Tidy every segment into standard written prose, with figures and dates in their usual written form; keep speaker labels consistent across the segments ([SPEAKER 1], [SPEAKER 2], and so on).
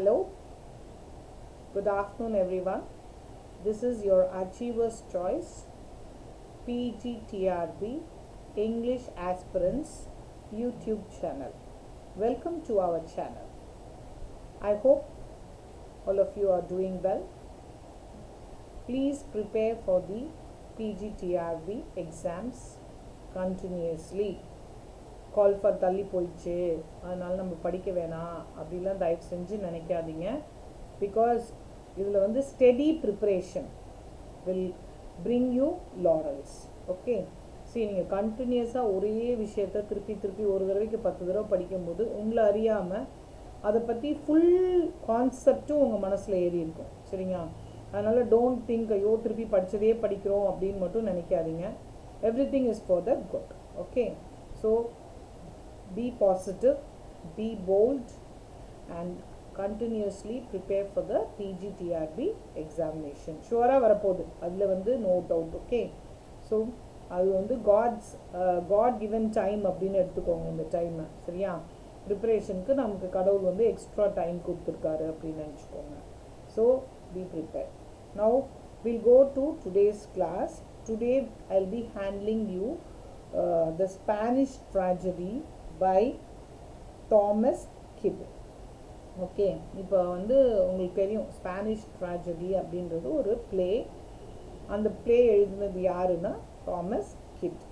[SPEAKER 1] Hello, good afternoon everyone. This is your Achiever's Choice PGTRB English Aspirants YouTube channel. Welcome to our channel. I hope all of you are doing well. Please prepare for the PGTRB exams continuously. Call for தள்ளி போயிடுச்சு, அதனால் நம்ம படிக்க வேணாம் அப்படிலாம் தயவு செஞ்சு நினைக்காதீங்க. பிகாஸ் இதில் steady preparation will bring you laurels. Okay, சரி, நீங்கள் கண்டினியூஸாக ஒரே விஷயத்தை திருப்பி திருப்பி ஒரு தடவைக்கு 10 தடவை படிக்கும்போது உங்களை அறியாமல் அதை பற்றி ஃபுல் கான்செப்டும் உங்கள் மனசில் ஏறி இருக்கும். சரிங்களா? அதனால் டோன்ட் திங்க் ஐயோ திருப்பி படித்ததே படிக்கிறோம் அப்படின்னு மட்டும் நினைக்காதீங்க. Every thing is for the good. Okay, so be positive, be bold, and continuously prepare for the PGTRB examination. ஷுவராக வரப்போகுது, அதில் நோ டவுட். ஓகே, ஸோ அது காட் கிவன் டைம் அப்படின்னு எடுத்துக்கோங்க. இந்த டைமை சரியா ப்ரிப்பரேஷனுக்கு நமக்கு கடவுள் எக்ஸ்ட்ரா டைம் கொடுத்துருக்காரு அப்படின்னு நினச்சிக்கோங்க. So be prepared. Now we'll go to today's class. Today I'll be handling you the Spanish tragedy by Thomas Kyd. Okay, இப்போ உங்களுக்கு தெரியும் ஸ்பானிஷ் ட்ராஜடி அப்படின்றது ஒரு பிளே. அந்த பிளே எழுதினது யாருன்னா தாமஸ் கிட்.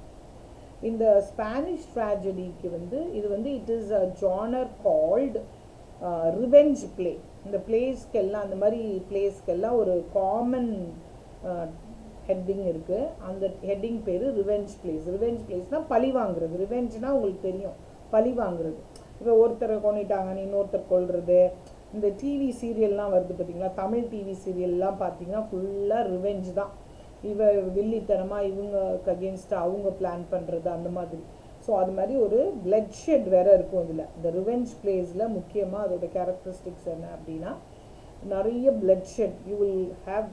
[SPEAKER 1] இந்த ஸ்பானிஷ் ட்ராஜடிக்கு இது it is a genre called revenge play. இந்த பிளேஸ்க்கெல்லாம் அந்த மாதிரி பிளேஸ்க்கெல்லாம் ஒரு காமன் ஹெட்டிங் இருக்குது. அந்த ஹெட்டிங் பேர் ரிவெஞ்ச் பிளேஸ். ரிவெஞ்ச் பிளேஸ்னால் பழி வாங்குறது. ரிவெஞ்ச்னால் உங்களுக்கு தெரியும், பழி வாங்குறது. இப்போ ஒருத்தரை கொண்டுட்டாங்கன்னு இன்னொருத்தர் கொள்வது. இந்த டிவி சீரியல்லாம் வருது பார்த்தீங்களா, தமிழ் டிவி சீரியல்லாம் பார்த்தீங்கன்னா ஃபுல்லாக ரிவெஞ்ச் தான். வில்லித்தனமாக இவங்களுக்கு அகேன்ஸ்டாக அவங்க பிளான் பண்ணுறது அந்த மாதிரி. ஸோ அது மாதிரி ஒரு பிளட் ஷெட் வேறு இருக்கும் இதில். இந்த ரிவெஞ்ச் பிளேஸில் முக்கியமாக அதோட கேரக்டரிஸ்டிக்ஸ் என்ன அப்படின்னா நிறைய bloodshed. You will have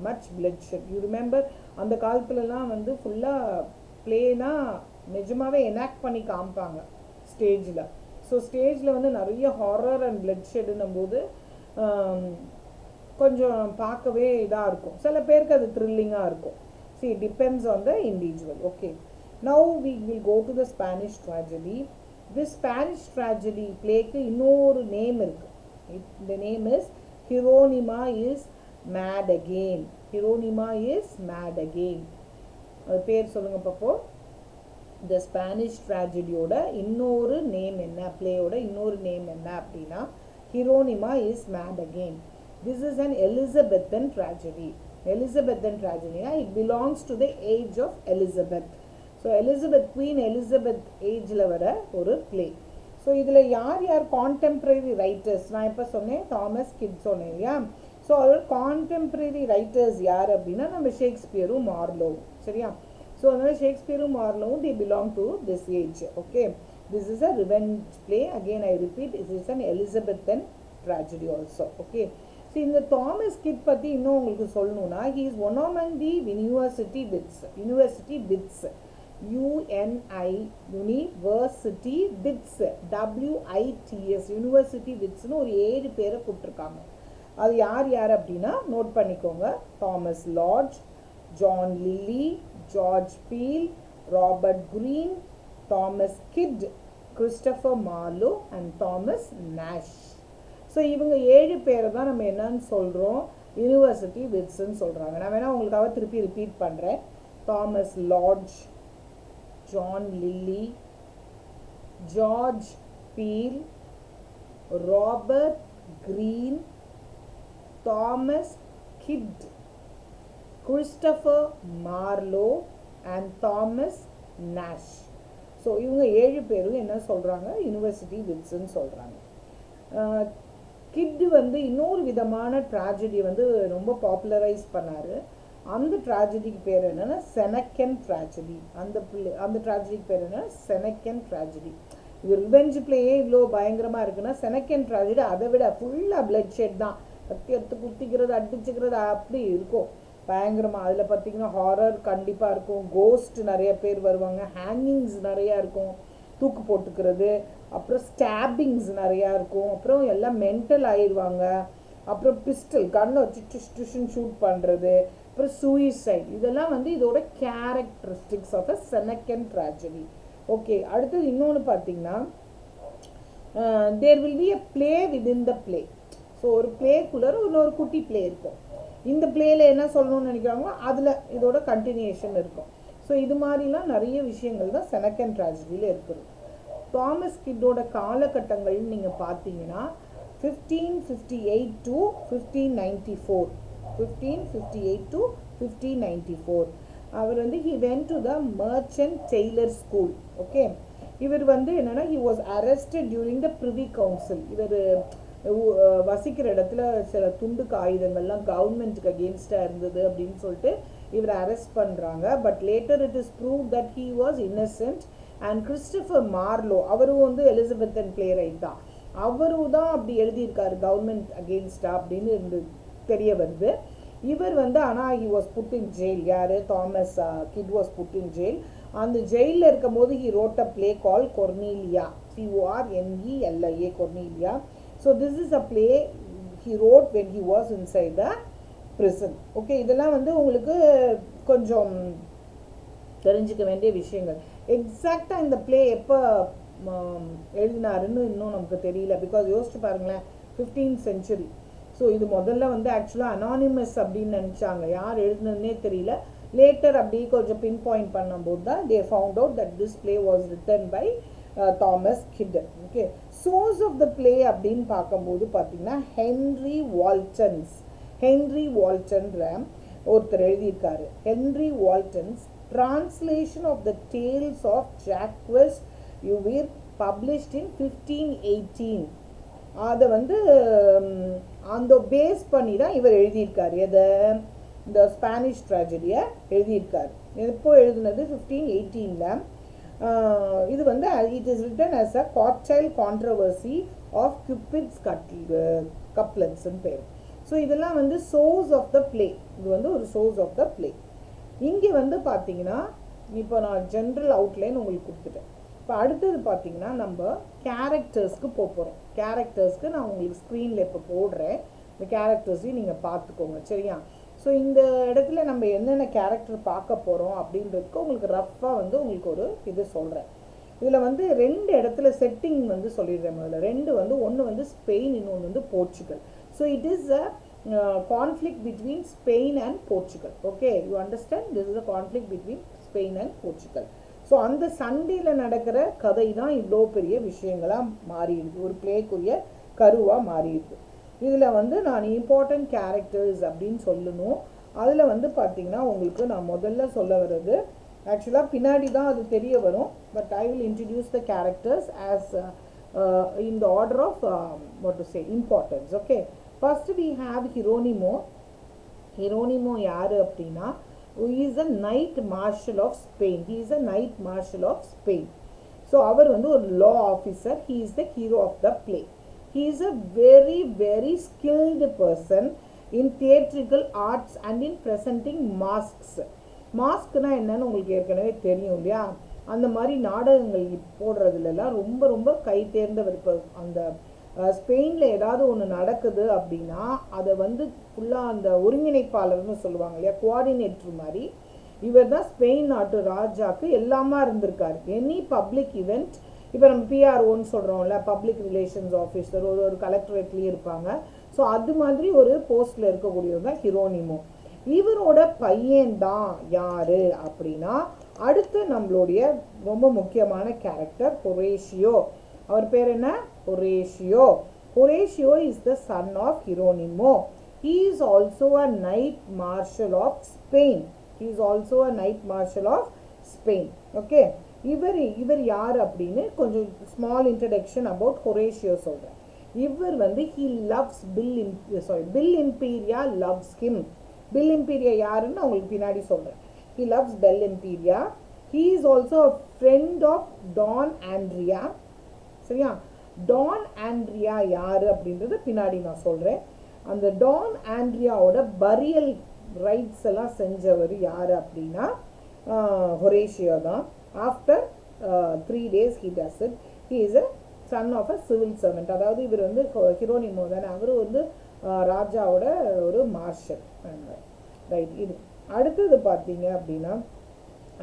[SPEAKER 1] much bloodshed. You remember அந்த காலத்துலலாம் ஃபுல்லாக பிளேனா நிஜமாகவே எனாக்ட் பண்ணி காமிப்பாங்க ஸ்டேஜில். ஸோ ஸ்டேஜில் நிறைய ஹாரர் அண்ட் பிளட் ஷெட்டுன்னும் போது கொஞ்சம் பார்க்கவே இதாக இருக்கும். சில பேருக்கு அது த்ரில்லிங்காக இருக்கும். See, it depends on the individual. Okay, now we will go to the Spanish tragedy. This Spanish tragedy playக்கு இன்னொரு நேம் இருக்கு. The name is Hieronima is mad again. Hieronima is mad again. அது பேர் சொல்லுங்க பாப்போம். இந்த ஸ்பானிஷ் ட்ராஜடியோட இன்னொரு name என்ன, பிளேயோட இன்னொரு நேம் என்ன அப்படின்னா Hieronimo is mad again. This is an Elizabethan tragedy. Elizabethan ட்ராஜடினா it belongs to the age of Elizabeth. So queen Elizabeth ஏஜில் வர ஒரு பிளே. ஸோ இதில் யார் யார் கான்டெம்பரரி ரைட்டர்ஸ், நான் இப்போ சொன்னேன் தாமஸ் கிட் சொன்னேன் இல்லையா. ஸோ அதோட கான்டெம்பரரி ரைட்டர்ஸ் யார் அப்படின்னா நம்ம ஷேக்ஸ்பியரும் மார்லோவும். சரியா? ஸோ அதனால் ஷேக்ஸ்பியரும் மார்லோவும் they belong to this age. Okay, this is a revenge play. Again I repeat, it is an Elizabethan tragedy also. Okay, see, இந்த தாமஸ் கிட் பற்றி இன்னும் உங்களுக்கு சொல்லணும்னா he is one among the university wits. University wits, University wits, WITS, University witsன்னு ஒரு 7 பேரை கூப்பிட்டுருக்காங்க. அது யார் யார் அப்படின்னா நோட் பண்ணிக்கோங்க. Thomas Lodge, John Lyly, George Peele, Robert Greene, Thomas Kyd, Christopher Marlowe and Thomas Nashe. So இவங்க 7 பேரை தான் நம்ம என்னன்னு சொல்கிறோம், யூனிவர்சிட்டி விட்ஸ்ன்னு சொல்கிறாங்க. நான் வேணால் உங்களுக்காக திருப்பி ரிப்பீட் பண்ணுறேன். Thomas Lodge, John Lyly, George Peele, Robert Greene, Thomas Kyd, Christopher Marlowe and Thomas Nashe. So இவங்க 7 பேரும் என்ன சொல்கிறாங்க, யூனிவர்சிட்டி விட்ஸ்ன்னு சொல்கிறாங்க. கிட் இன்னொரு விதமான ட்ராஜடி ரொம்ப பாப்புலரைஸ் பண்ணார். அந்த ட்ராஜடிக்கு பேர் என்னென்னா செனக்கன் ட்ராஜடி. அந்த ட்ராஜடிக்கு பேர் என்னன்னா செனக்கன் ட்ராஜடி. இது ரிவெஞ்ச் பிளேயே இவ்வளோ பயங்கரமாக இருக்குன்னா செனக்கன் ட்ராஜடி அதை விட ஃபுல்லாக பிளட் ஷெட் தான். எடுத்து குத்திக்கிறது, அடிச்சுக்கிறது அப்படி இருக்கும் பயங்கரமாக. அதில் பார்த்தீங்கன்னா ஹாரர் கண்டிப்பாக இருக்கும், கோஸ்ட் நிறைய பேர் வருவாங்க, ஹேங்கிங்ஸ் நிறையா இருக்கும். தூக்கு போட்டுக்கிறது, அப்புறம் ஸ்டாபிங்ஸ் நிறையா இருக்கும், அப்புறம் எல்லாம் மென்டல் ஆயிடுவாங்க, அப்புறம் பிஸ்டல் கன்னை வச்சு டிஷ்ன்னு ஷூட் பண்ணுறது, அப்புறம் சூயிசைட். இதெல்லாம் வந்து இதோட characteristics of a Senecan tragedy. Okay, அடுத்தது இன்னொன்று பார்த்தீங்கன்னா there will be a play within the play. So ஒரு பிளேக்குள்ளே இன்னொரு குட்டி பிளே இருக்கும். இந்த பிளேயில் என்ன சொல்லணும்னு நினைக்கிறாங்களோ அதில் இதோட கண்டினியூஷன் இருக்கும். ஸோ இது மாதிரிலாம் நிறைய விஷயங்கள் தான் செனக்கன் ட்ராஜடியில் இருக்குது. தாமஸ் கிட்டோட காலகட்டங்கள் நீங்கள் பார்த்தீங்கன்னா 1558 to 1594, 1558 to 1594. அவர் வந்து he went to the merchant tailor school. Okay, இவர் வந்து என்னன்னா he was arrested during the privy council. இவர் வசிக்கிற இடத்துல சில துண்டு காகிதங்கள்லாம் கவர்மெண்ட்டுக்கு அகெயின்ஸ்டாக இருந்தது அப்படின்னு சொல்லிட்டு இவரை அரெஸ்ட் பண்ணுறாங்க. But later it is prove that he was Innocent. And Christopher Marlowe, அவரும் வந்து எலிசபெத்தன் பிளேரைட் தான், அவரும் தான் அப்படி எழுதியிருக்காரு கவர்மெண்ட் அகெயின்ஸ்டா அப்படின்னு தெரிய வருது. இவர் வந்து ஆனால் he was put in jail. யார்? Thomas Kyd was put in jail. அந்த ஜெயிலில் இருக்கும் போது he wrote a play call Cornelia, CORNELIA, Cornelia. So this is a play he wrote when he was inside the prison. Okay, இதெல்லாம் வந்து உங்களுக்கு கொஞ்சம் தெரிஞ்சுக்க வேண்டிய விஷயங்கள். எக்ஸாக்டாக இந்த பிளே எப்போ எழுதினாருன்னு இன்னும் நமக்கு தெரியல. பிகாஸ் யோசிச்சு பாருங்களேன், 15th century. ஸோ இது முதல்ல வந்து ஆக்சுவலாக அனானிமஸ் அப்படின்னு நினச்சாங்க, யார் எழுதுனதுன்னே தெரியல. லேட்டர் அப்படி கொஞ்சம் பின் பாயிண்ட் பண்ணும்போது தான் they found out that this play was written by Thomas Kyd. Okay, source of the play அப்படின்னு பார்க்கும்போது பார்த்தீங்கன்னா ஹென்ரி வால்டன்ன்ற ஒருத்தர் எழுதியிருக்காரு. Henry Wotton's Translation of the Tales of Jacques Uvire published in 1518. அதை வந்து அந்த பேஸ் பண்ணி தான் இவர் எழுதியிருக்காரு. எதை? இந்த ஸ்பானிஷ் ட்ராஜடியை எழுதியிருக்காரு. எப்போ எழுதுனது? 1518. இது வந்து it is written as a cocktail controversy of Cupid's கப்லெட்ஸ்ன்னு பேர். ஸோ இதெல்லாம் வந்து சோர்ஸ் ஆஃப் த பிளே. இது வந்து ஒரு சோர்ஸ் ஆஃப் த பிளே. இங்கே வந்து பார்த்தீங்கன்னா இப்போ நான் ஜென்ரல் அவுட்லைன் உங்களுக்கு கொடுத்துட்டேன். இப்போ அடுத்தது பார்த்தீங்கன்னா நம்ம கேரக்டர்ஸ்க்கு போகிறோம். கேரக்டர்ஸ்க்கு நான் உங்களுக்கு ஸ்க்ரீனில் இப்போ போடுறேன். இந்த கேரக்டர்ஸையும் நீங்கள் பார்த்துக்கோங்க, சரியா? ஸோ இந்த இடத்துல நம்ம என்னென்ன கேரக்டர் பார்க்க போகிறோம் அப்படின்றதுக்கு உங்களுக்கு ரஃப்பாக வந்து உங்களுக்கு ஒரு இது சொல்கிறேன். இதில் வந்து 2 இடத்துல செட்டிங் வந்து சொல்லிடுறேன். முதல்ல 2 வந்து ஒன்று வந்து ஸ்பெயின், இன்னொன்று வந்து Portugal. So it is a conflict between Spain and Portugal. Okay, you understand? This is a conflict between Spain and Portugal. So அந்த சண்டையில் நடக்கிற கதை தான் இவ்வளோ பெரிய விஷயங்களாக மாறிடுது, ஒரு பிளேக்குரிய கருவாக மாறிடுது. இதில் வந்து நான் இம்பார்ட்டன்ட் கேரக்டர்ஸ் அப்படின்னு சொல்லணும். அதில் வந்து பார்த்திங்கன்னா உங்களுக்கு நான் முதல்ல சொல்ல வர்றது ஆக்சுவலாக பின்னாடி தான் அது தெரிய வரும். But I will introduce the characters as in the order of what to say importance. Okay, first we have Hieronymo. Hieronymo யாரு அப்படின்னா he is a knight marshal of Spain. He is a knight marshal of Spain. So அவர் வந்து ஒரு law officer. He is the hero of the play. He is a very very skilled person in theatrical arts and in presenting masks. மாஸ்க்னா என்னன்னு உங்களுக்கு ஏற்கனவே தெரியும் இல்லையா? அந்த மாதிரி நாடகங்கள் போடுறதுலாம் ரொம்ப ரொம்ப கை தேர்ந்தவர். இப்போ அந்த ஸ்பெயினில் ஏதாவது ஒன்று நடக்குது அப்படின்னா அதை வந்து ஃபுல்லாக அந்த ஒருங்கிணைப்பாளர்னு சொல்லுவாங்க இல்லையா, கோஆர்டினேட்டர் மாதிரி இவர் தான் ஸ்பெயின் நாட்டு ராஜாக்கு எல்லாமா இருந்திருக்காரு. எனி பப்ளிக் ஈவெண்ட், இப்போ நம்ம PROன்னு சொல்கிறோம்ல, பப்ளிக் ரிலேஷன்ஸ் ஆஃபீஸர், ஒரு கலெக்டரேட்லேயே இருப்பாங்க. ஸோ அது மாதிரி ஒரு போஸ்டில் இருக்கக்கூடியவர் தான் ஹிரோனிமோ. இவரோட பையன்தான் யாரு அப்படின்னா அடுத்து நம்மளுடைய ரொம்ப முக்கியமான கேரக்டர் ஹொரேஷியோ. அவர் பேர் என்ன? Horatio. Horatio is the son of Hieronimo. He is also a knight marshal of Spain. He is also a knight marshal of Spain. Okay, இவர் யார் அப்படின்னு கொஞ்சம் ஸ்மால் இன்ட்ரடக்ஷன் அபவுட் ஹொரேஷியோ சொல்கிறேன். இவர் வந்து he loves Bill Imperia loves him. Bill Imperia யாருன்னு உங்களுக்கு பின்னாடி சொல்கிறேன். He loves Bill Imperia. He is also a friend of Don Andrea. சரியா? டான் ஆண்ட்ரியா யாரு அப்படின்றது பின்னாடி நான் சொல்கிறேன். அந்த டான் ஆண்ட்ரியாவோட பரியல் ரைட்ஸ் எல்லாம் செஞ்சவர் யார் அப்படின்னா ஹொரேஷியோ தான். After 3 days he does it. He is a son of a civil servant. அதாவது இவர் வந்து ஹிரோனிமோ தானே, அவர் வந்து ராஜாவோட ஒரு மார்ஷல். ரைட். இது அடுத்தது பார்த்தீங்க அப்படின்னா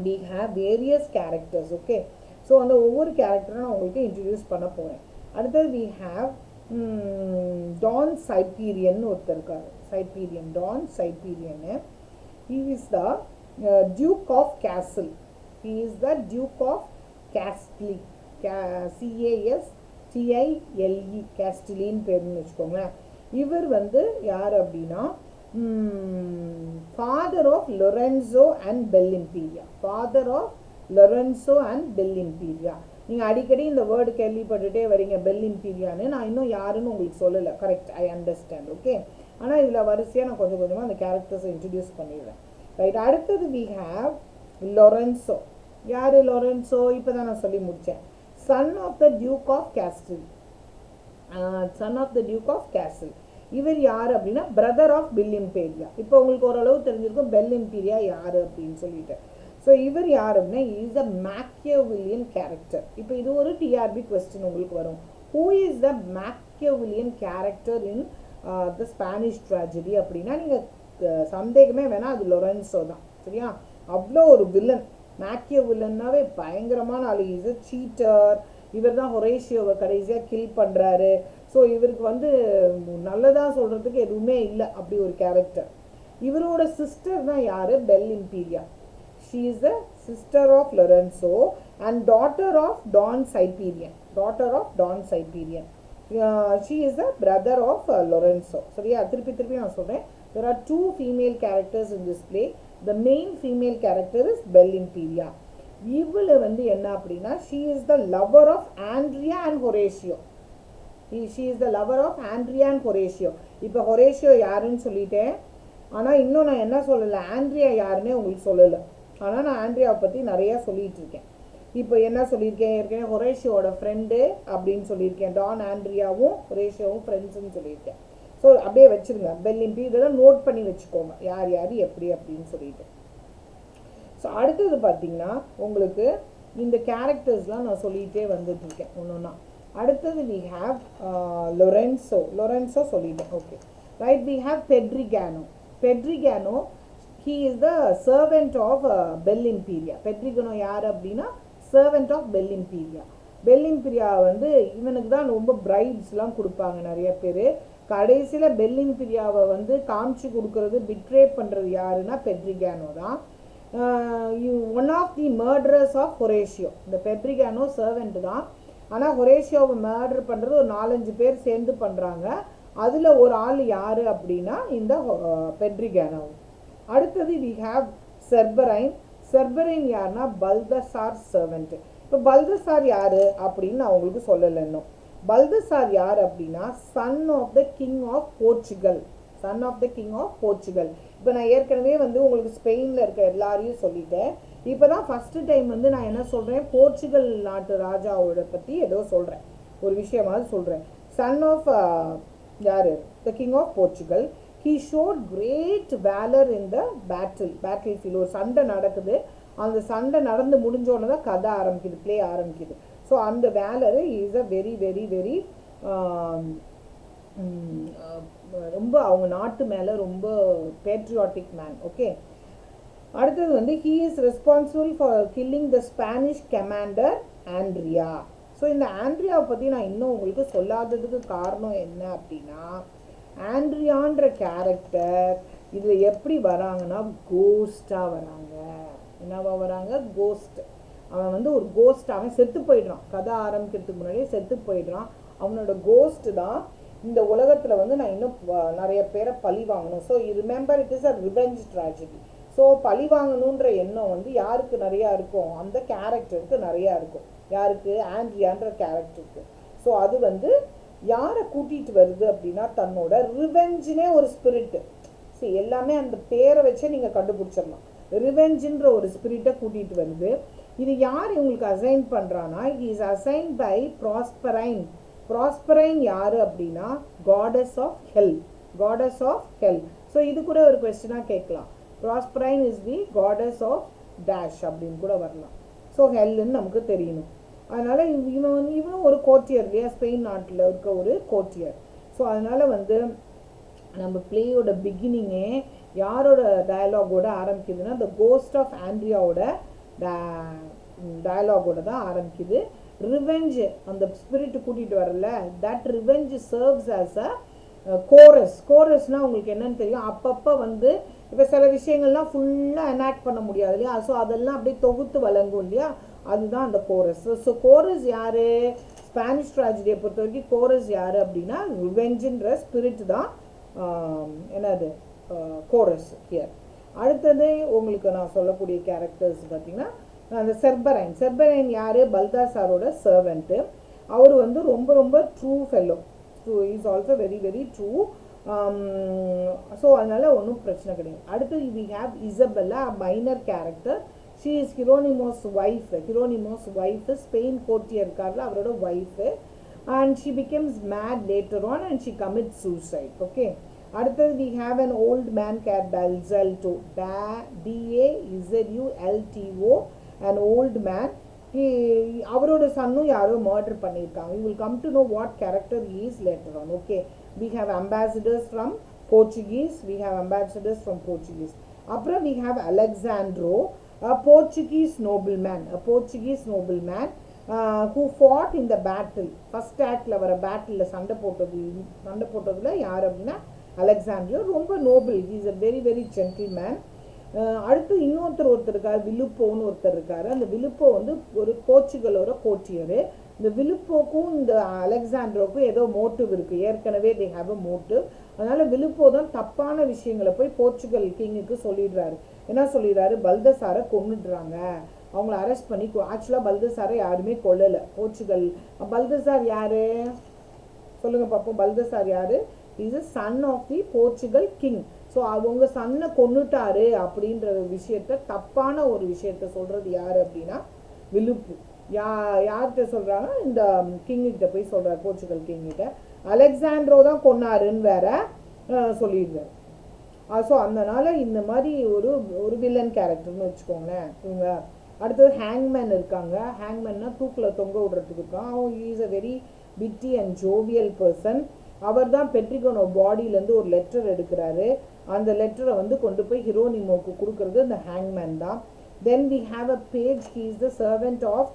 [SPEAKER 1] we have various characters. Okay, so அந்த ஒவ்வொரு கேரக்டரும் நான் உங்களுக்கு இன்ட்ரடியூஸ் பண்ண போகிறேன். அடுத்தது we have டான் சைபீரியன் ஒருத்தர் இருக்காரு. Cyprian, Don Cyprian. he is the duke of castle. he is the duke of castle. CASTILE, கேஸ்டிலின்னு பேருன்னு வச்சுக்கோங்களேன். இவர் வந்து யார் அப்படின்னா father of Lorenzo and Bellimperia. Father of Lorenzo and Bellimperia. நீங்கள் அடிக்கடி இந்த வேர்டு கேள்விப்பட்டுட்டே வரீங்க பெல்லிம்பீரியான்னு. நான் இன்னும் யாருன்னு உங்களுக்கு சொல்லலை. Correct, I understand. ஓகே, ஆனால் இதில் வரிசையாக நான் கொஞ்சம் கொஞ்சமாக அந்த கேரக்டர்ஸை இன்ட்ரடியூஸ் பண்ணிடுறேன். ரைட். அடுத்தது we have லொரென்சோ. யார் லொரென்சோ? இப்போ தான் நான் சொல்லி முடித்தேன். Son of the duke of Castile. Son of the duke of Castile. இவர் யார் அப்படின்னா பிரதர் ஆஃப் பெல்லிம்பீரியா. இப்போ உங்களுக்கு ஓரளவு தெரிஞ்சிருக்கும் பெல்லிம்பீரியா யார் அப்படின்னு சொல்லிட்டு. ஸோ இவர் யார் அப்படின்னா இஸ் அ மேக்கியவில்லியன் கேரக்டர். இப்போ இது ஒரு டிஆர்பி கொஸ்டின் உங்களுக்கு வரும். Who is the Machiavellian character in the Spanish tragedy அப்படின்னா நீங்கள் சந்தேகமே வேணாம், அது லொரென்சோ தான். சரியா? அவ்வளோ ஒரு வில்லன். மேக்கியவில்லன்னாவே பயங்கரமான ஆளு. Is a seater. இவர் தான் ஹொரேஷியோவை கடைசியாக கில் பண்ணுறாரு. ஸோ இவருக்கு வந்து நல்லதாக சொல்கிறதுக்கு எதுவுமே இல்லை, அப்படி ஒரு கேரக்டர். இவரோட சிஸ்டர் தான் யார்? Bellimperia. She is the sister of Lorenzo and daughter of Don Cyprian. Daughter of Don Cyprian. She is the brother of Lorenzo. சரியா? திருப்பி நான் சொல்கிறேன். there are 2 female characters in this play. the main female character is பெல்லிம்பீரியா. இவளு வந்து என்ன அப்படின்னா she is the lover of Andrea and Horatio. she is the lover of Andrea and Horatio. இப்போ ஹொரேஷியோ யாருன்னு சொல்லிட்டேன், ஆனால் இன்னும் நான் என்ன சொல்லலை, ஆண்ட்ரியா யாருன்னே உங்களுக்கு சொல்லலை. ஆனால் நான் ஆண்ட்ரியாவை பற்றி நிறையா சொல்லிகிட்டு இருக்கேன். இப்போ என்ன சொல்லியிருக்கேன் ஏற்கனவே? ஹொரேஷியோட ஃப்ரெண்டு அப்படின்னு சொல்லியிருக்கேன். டான் ஆண்ட்ரியாவும் ஹொரேஷியோவும் ஃப்ரெண்ட்ஸுன்னு சொல்லியிருக்கேன். ஸோ அப்படியே வச்சுருங்க. பெல்லிம்பி இதெல்லாம் நோட் பண்ணி வச்சுக்கோங்க, யார் யார் எப்படி அப்படின்னு சொல்லிட்டு. ஸோ அடுத்தது பார்த்தீங்கன்னா உங்களுக்கு இந்த கேரக்டர்ஸ்லாம் நான் சொல்லிகிட்டே வந்துட்டுருக்கேன் ஒன்று ஒன்றா. அடுத்தது we have லொரென்சோ சொல்லிட்டேன். Okay, right. we have பெட்ரிகானோ. he is the servant of பெல்லிம்பீரியா. பெட்ரிகானோ யார் அப்படின்னா servant of பெல்லிம்பீரியா வந்து இவனுக்கு தான் ரொம்ப பிரைட்ஸ்லாம் கொடுப்பாங்க நிறைய பேர். கடைசியில் பெல்லிம்பீரியாவை வந்து காமிச்சு கொடுக்கறது, பிட்ரே பண்ணுறது யாருன்னா பெட்ரிகானோ தான். One of the murderers of Horatio. இந்த பெட்ரிகானோ சர்வெண்ட் தான், ஆனால் ஹொரேஷியோவை மர்டர் பண்ணுறது ஒரு 4-5 பேர் சேர்ந்து பண்ணுறாங்க. அதில் ஒரு ஆள் யார் அப்படின்னா இந்த பெட்ரிகானோ. அடுத்தது we have செர்பரைன் யாருன்னா பல்தசார் சர்வெண்ட். இப்போ பல்தசார் யார் அப்படின்னு நான் உங்களுக்கு சொல்லலை இன்னும். பல்தசார் யார் அப்படின்னா son of the king of Portugal. இப்போ நான் ஏற்கனவே வந்து உங்களுக்கு ஸ்பெயினில் இருக்க எல்லாரையும் சொல்லிட்டேன். இப்போ தான் ஃபஸ்ட்டு டைம் வந்து நான் என்ன சொல்கிறேன், போர்ச்சுகல் நாட்டு ராஜாவோட பற்றி ஏதோ சொல்கிறேன், ஒரு விஷயமாவது சொல்கிறேன். சன் ஆஃப் யார்? The king of Portugal. he showed great valor in the battlefield. ஒரு சண்டை நடக்குது, அந்த சண்டை நடந்து முடிஞ்சோன்னு தான் கதை ஆரம்பிக்குது, ப்ளே ஆரம்பிக்குது. ஸோ அந்த வேலர் is a very very very ரொம்ப அவங்க நாட்டு மேலே ரொம்ப பேட்ரியாட்டிக் மேன். ஓகே, அடுத்தது வந்து he is responsible for killing the Spanish commander Andrea. So இந்த ஆண்ட்ரியாவை பற்றி நான் இன்னும் உங்களுக்கு சொல்லாததுக்கு காரணம் என்ன அப்படின்னா, ஆண்ட்ரியான்ற கேரக்டர் இதில் எப்படி வராங்கன்னா கோஸ்டாக வராங்க. என்னவா வராங்க? கோஸ்ட். அவன் வந்து ஒரு கோஸ்ட். அவன் செத்து போயிடுறான், கதை ஆரம்பிக்கிறதுக்கு முன்னாடியே செத்து போயிடுறான். அவனோட கோஸ்ட் தான் இந்த உலகத்தில் வந்து நான் இன்னும் நிறைய பேரை பழி வாங்கணும். So remember it is a revenge tragedy. So பழி வாங்கணுன்ற எண்ணம் வந்து யாருக்கு நிறையா இருக்கும்? அந்த கேரக்டருக்கு நிறையா இருக்கும். யாருக்கு? ஆண்ட்ரியான்ற கேரக்டருக்கு. ஸோ அது வந்து யாரை கூட்டிகிட்டு வருது அப்படின்னா தன்னோட ரிவெஞ்சுனே ஒரு ஸ்பிரிட்டு. சரி, எல்லாமே அந்த பேரை வச்சே நீங்கள் கண்டுபிடிச்சிடலாம். ரிவெஞ்சுன்ற ஒரு ஸ்பிரிட்டை கூட்டிகிட்டு வருது. இது யார் இவங்களுக்கு அசைன் பண்ணுறான்னா, இஸ் அசைன் பை ப்ராஸ்பரைன் யார் அப்படின்னா காடஸ் ஆஃப் ஹெல். ஸோ இது கூட ஒரு கொஸ்டினாக கேட்கலாம். Proserpine is the goddess of dash அப்படின்னு கூட வரலாம். ஸோ ஹெல்லுன்னு நமக்கு தெரியணும். அதனால் இவனும் ஒரு கோர்ட்டியர் இல்லையா, ஸ்பெயின் நாட்டில் இருக்க ஒரு கோர்ட்டியர். ஸோ அதனால் வந்து நம்ம பிளேயோட பிகினிங்கே யாரோட டயலாகோட ஆரம்பிக்குதுன்னா த கோஸ்ட் ஆஃப் ஆண்ட்ரியாவோட டயலாகோட தான் ஆரம்பிக்குது. ரிவெஞ்ச் அந்த ஸ்பிரிட் கூட்டிகிட்டு வரல, that revenge serves as a chorus. கோரஸ்னால் உங்களுக்கு என்னன்னு தெரியும், அப்பப்போ வந்து இப்போ சில விஷயங்கள்லாம் ஃபுல்லாக எனாக்ட் பண்ண முடியாது இல்லையா, ஸோ அதெல்லாம் அப்படியே தொகுத்து வழங்கும் இல்லையா, அதுதான் அந்த கோரஸ். ஸோ கோரஸ் யார், ஸ்பானிஷ் ட்ராஜடியை பொறுத்த வரைக்கும் கோரஸ் யார் அப்படின்னா ரிவெஞ்சுன்ற ஸ்பிரிட் தான் என்னது கோரஸ் ஹியர். அடுத்தது உங்களுக்கு நான் சொல்லக்கூடிய கேரக்டர்ஸ் பார்த்தீங்கன்னா அந்த செர்பரைன் யார், பல்தாசாரோட சர்வெண்ட்டு. அவர் வந்து ரொம்ப ரொம்ப true fellow, is also very very true. So அதனால் ஒன்றும் பிரச்சனை கிடையாது. அடுத்தது we have Isabella, minor character. She is Hieronimo's wife, Spain courtier இருக்கார்ல அவரோட wife. And she becomes mad later on and she commit suicide. Okay. அடுத்தது we have an old man called Bazulto, DAZULTO, an old man. அவரோட சன்னும் யாரோ murder பண்ணியிருக்காங்க. You will come to know what character he is later on. Okay. We have ambassadors from Portuguese. அப்புறம் we have Alexandro, a Portuguese nobleman who fought in the battle. First ஆக்டில் வர பேட்டிலில் சண்டை போட்டதில் யார் அப்படின்னா அலெக்சாண்ட்ரோ. ரொம்ப noble, he is a very very gentleman. அடுத்து ஒருத்தர் இருக்கார், விலுப்போன்னு ஒருத்தர் இருக்கார். அந்த விலுப்போ வந்து ஒரு போர்ச்சுகலோட கோர்ட்டியரு. இந்த விலுப்போக்கும் இந்த அலெக்சாண்ட்ரோக்கும் ஏதோ மோட்டிவ் இருக்குது, ஏற்கனவே தே ஹாவ் அ மோட்டிவ். அதனால் விலுப்போ தான் தப்பான விஷயங்களை போய் போர்ச்சுகல் கிங்குக்கு சொல்லிடுறாரு. என்ன சொல்லிடுறாரு, பல்தசாரை கொன்னுடுறாங்க, அவங்கள அரெஸ்ட் பண்ணி. ஆக்சுவலாக பல்தசாரை யாருமே கொல்லலை போர்ச்சுகல். பல்தசார் யார் சொல்லுங்கள் பார்ப்போம். பல்தசார் யார், is a son of the Portugal king. So அவங்க சன்னை கொன்னுட்டாரு அப்படின்ற விஷயத்த, தப்பான ஒரு விஷயத்த சொல்கிறது யார் அப்படின்னா விலுப்பு. யார்கிட்ட சொல்கிறாங்க, இந்த கிங்கிட்ட போய் சொல்கிறார், போர்ச்சுகல் கிங்கிட்ட. அலெக்சாண்ட்ரோ தான் கொன்னாருன்னு வேற சொல்லிடுறாரு. ஸோ அதனால இந்த மாதிரி ஒரு வில்லன் கேரக்டர்னு வச்சுக்கோங்களேன் இவங்க. அடுத்தது ஹேங்மேன் இருக்காங்க. ஹேங்மேன்னா தூக்கில் தொங்க விடுறதுக்கு இருக்கான். அவன் is a very witty and jovial person. அவர் தான் பெட்ரிகோனோ பாடியிலேருந்து ஒரு லெட்டர் எடுக்கிறாரு. அந்த லெட்டரை வந்து கொண்டு போய் ஹிரோனிமோக்கு கொடுக்கறது இந்த ஹேங்மேன் தான். Then we have a page, he is the servant of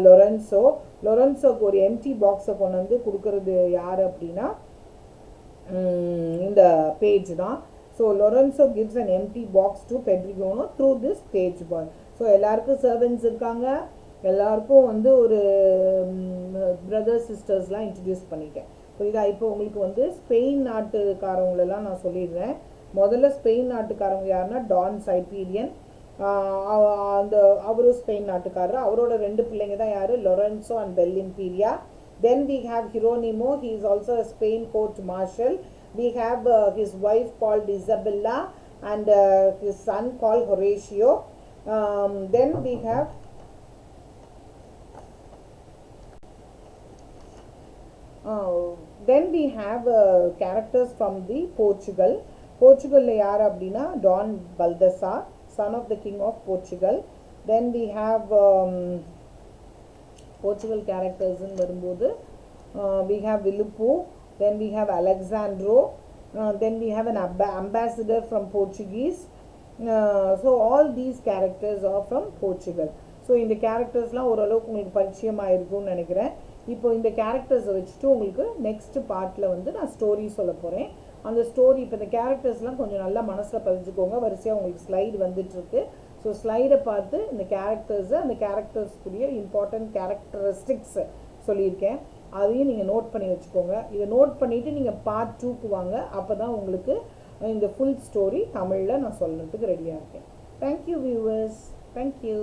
[SPEAKER 1] லொரென்சோக்கு ஒரு எம்டி பாக்ஸை கொண்டு வந்து கொடுக்கறது யார் அப்படின்னா இந்த பேஜ் தான். So Lorenzo gives an empty box to Pedringano through this page boy. So எல்லாருக்கும் சர்வெண்ட்ஸ் இருக்காங்க, எல்லாருக்கும் வந்து ஒரு பிரதர்ஸ் சிஸ்டர்ஸ்லாம் இன்ட்ரடியூஸ் பண்ணிட்டேன். புரியுதா? இப்போ உங்களுக்கு வந்து ஸ்பெயின் நாட்டுக்காரவங்களெல்லாம் நான் சொல்லிடுறேன். முதல்ல ஸ்பெயின் நாட்டுக்காரவங்க யாருன்னா டான் சைபீரியன். அந்த அவரும் ஸ்பெயின் நாட்டுக்காரர். அவரோட 2 பிள்ளைங்க தான் யார், Lorenzo and Bellimperia. Then we have Hieronimo, he is also a Spain court marshal. We have his wife called Isabella and his son called Horatio. Then we have characters from the Portugal. போர்ச்சுகலில் யார் அப்படின்னா Don Balthazar, son of the king of Portugal. Then we have Portugal characters in வரும்போது we have Vilupu, then we have Alexandro, then we have an ambassador from Portuguese. So all these characters are from Portugal. So இந்த கேரக்டர்ஸ்லாம் ஓரளவுக்கு உங்களுக்கு பரிச்சயமாக இருக்கும்னு நினைக்கிறேன். இப்போ இந்த கேரக்டர்ஸை வச்சுட்டு உங்களுக்கு நெக்ஸ்ட் பார்ட்டில் வந்து நான் ஸ்டோரி சொல்ல போகிறேன். அந்த ஸ்டோரி இப்போ இந்த கேரக்டர்ஸ்லாம் கொஞ்சம் நல்லா மனசில் பதிஞ்சுக்கோங்க. வரிசையாக உங்களுக்கு ஸ்லைடு வந்துட்டுருக்கு. ஸோ ஸ்லைடை பார்த்து இந்த கேரக்டர்ஸை, அந்த கேரக்டர்ஸ்க்குரிய இம்பார்ட்டன்ட் கேரக்டரிஸ்டிக்ஸ் சொல்லியிருக்கேன், அதையும் நீங்கள் நோட் பண்ணி வச்சுக்கோங்க. இதை நோட் பண்ணிவிட்டு நீங்கள் பார்ட் 2க்கு வாங்க. அப்போ தான் உங்களுக்கு இந்த ஃபுல் ஸ்டோரி தமிழில் நான் சொல்கிறதுக்கு ரெடியாக இருக்கேன். Thank you viewers. தேங்க்யூ.